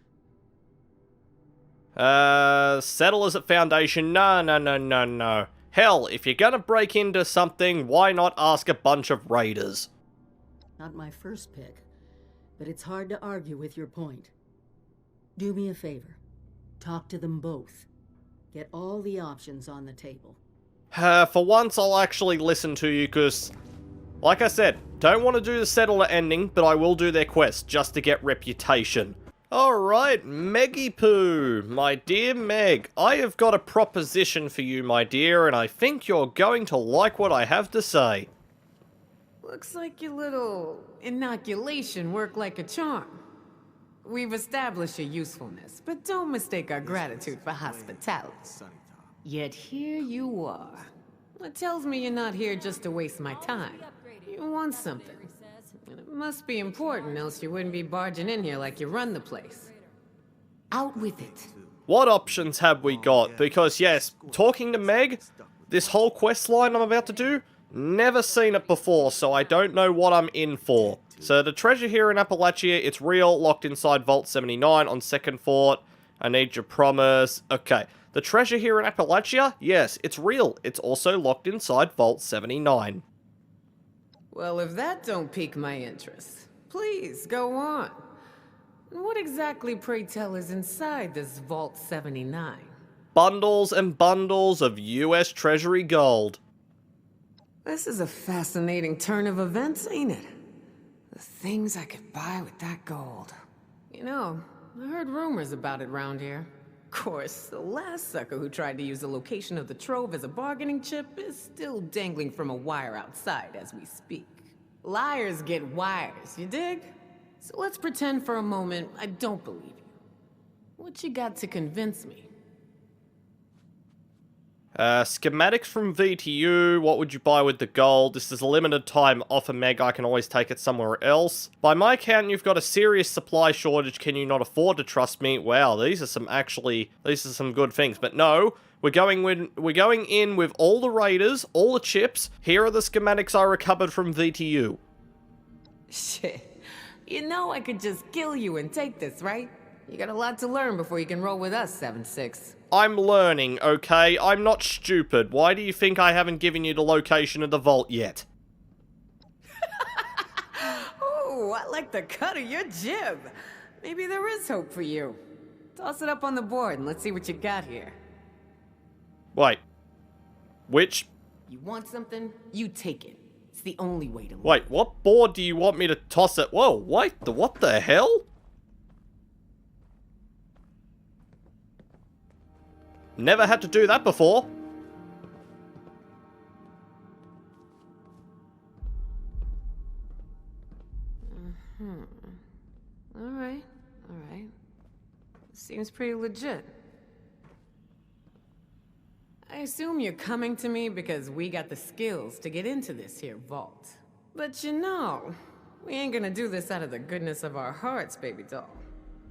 Settlers at Foundation. No. Hell, if you're gonna break into something, why not ask a bunch of raiders? Not my first pick, but it's hard to argue with your point. Do me a favor. Talk to them both. Get all the options on the table. For once, I'll actually listen to you, because, like I said, don't want to do the Settler ending, but I will do their quest, just to get reputation. Alright, Meggy Poo, my dear Meg, I have got a proposition for you, my dear, and I think you're going to like what I have to say. Looks like your little inoculation worked like a charm. We've established your usefulness, but don't mistake our gratitude for hospitality. Yet here you are. That tells me you're not here just to waste my time. You want something. And it must be important, else you wouldn't be barging in here like you run the place. Out with it. What options have we got? Because yes, talking to Meg, this whole quest line I'm about to do, never seen it before, so I don't know what I'm in for. So the treasure here in Appalachia, it's real, locked inside Vault 79 on 2nd Fort. I need your promise. Okay. The treasure here in Appalachia, yes, it's real. It's also locked inside Vault 79. Well, if that don't pique my interest, please, go on. What exactly, pray tell, is inside this Vault 79? Bundles and bundles of US Treasury gold. This is a fascinating turn of events, ain't it? The things I could buy with that gold. You know, I heard rumors about it round here. Of course, the last sucker who tried to use the location of the trove as a bargaining chip is still dangling from a wire outside as we speak. Liars get wires, you dig? So let's pretend for a moment I don't believe you. What you got to convince me? Schematics from VTU, what would you buy with the gold? This is a limited time offer, Meg, I can always take it somewhere else. By my count, you've got a serious supply shortage, can you not afford to trust me? Wow, these are some good things, but no, we're going in with all the raiders, all the chips, here are the schematics I recovered from VTU. Shit, you know I could just kill you and take this, right? You got a lot to learn before you can roll with us, 7-6. I'm learning, okay? I'm not stupid. Why do you think I haven't given you the location of the vault yet? Ooh, I like the cut of your jib. Maybe there is hope for you. Toss it up on the board and let's see what you got here. Wait. Which? You want something? You take it. It's the only way to live. Wait, what board do you want me to toss it? Whoa, wait, what the hell? Never had to do that before. Alright. Seems pretty legit. I assume you're coming to me because we got the skills to get into this here vault. But you know, we ain't gonna do this out of the goodness of our hearts, baby doll.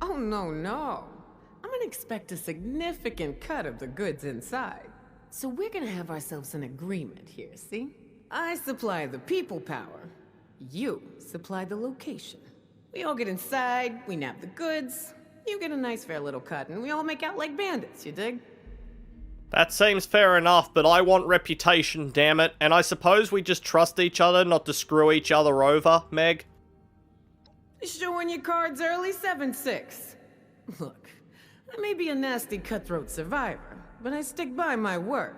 Oh, no. I'm gonna expect a significant cut of the goods inside. So we're gonna have ourselves an agreement here, see? I supply the people power. You supply the location. We all get inside, we nab the goods, you get a nice fair little cut, and we all make out like bandits, you dig? That seems fair enough, but I want reputation, damn it. And I suppose we just trust each other not to screw each other over, Meg? Showing your cards early, 7-6. Look, I may be a nasty cutthroat survivor, but I stick by my word.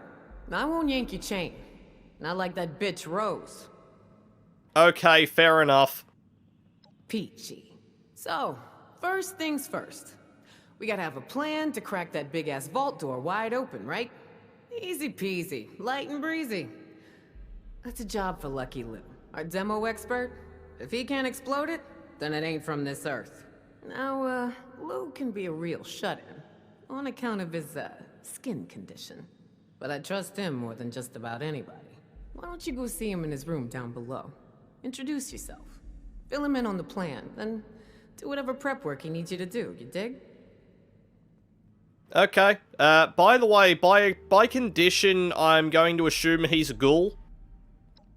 I won't yank your chain. Not like that bitch Rose. Okay, fair enough. Peachy. So, first things first. We gotta have a plan to crack that big-ass vault door wide open, right? Easy peasy, light and breezy. That's a job for Lucky Lou, our demo expert. If he can't explode it, then it ain't from this earth. Now, Lou can be a real shut-in, on account of his, skin condition. But I trust him more than just about anybody. Why don't you go see him in his room down below? Introduce yourself. Fill him in on the plan, then do whatever prep work he needs you to do, you dig? Okay. By the way, by condition, I'm going to assume he's a ghoul.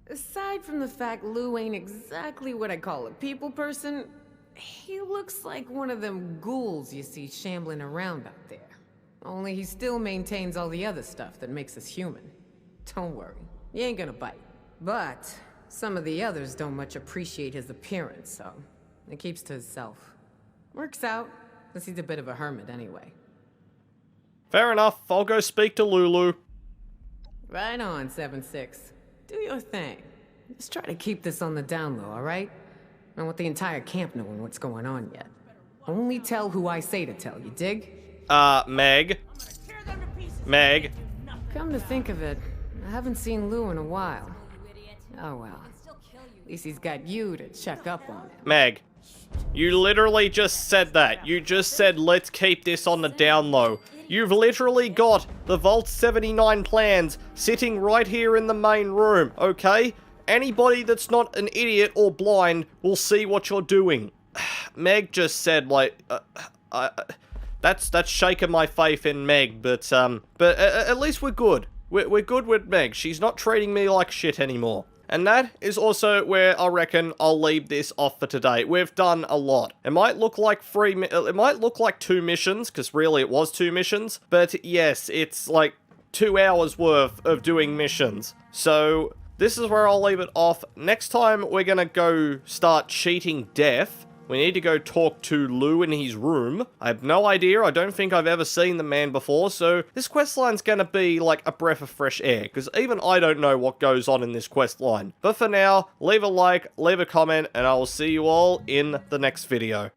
Aside from the fact Lou ain't exactly what I call a people person, he looks like one of them ghouls you see shambling around out there. Only he still maintains all the other stuff that makes us human. Don't worry, he ain't gonna bite. But some of the others don't much appreciate his appearance, so he keeps to himself. Works out, since he's a bit of a hermit anyway. Fair enough, I'll go speak to Lulu. Right on, 7-6. Do your thing. Just try to keep this on the down low, alright? I don't want the entire camp knowing what's going on yet. Only tell who I say to tell, you dig? Meg. Meg. Come to think of it, I haven't seen Lou in a while. Oh well. At least he's got you to check up on him. Meg. You literally just said that. You just said, let's keep this on the down low. You've literally got the Vault 79 plans sitting right here in the main room, okay? Anybody that's not an idiot or blind will see what you're doing. Meg just said, like, that's shaking my faith in Meg, but at least we're good. We're good with Meg. She's not treating me like shit anymore. And that is also where I reckon I'll leave this off for today. We've done a lot. It might look like it might look like 2 missions, because really it was 2 missions. But yes, it's like 2 hours worth of doing missions. So this is where I'll leave it off. Next time we're gonna go start cheating death. We need to go talk to Lou in his room. I have no idea. I don't think I've ever seen the man before, so this questline's gonna be like a breath of fresh air, because even I don't know what goes on in this questline. But for now, leave a like, leave a comment, and I will see you all in the next video.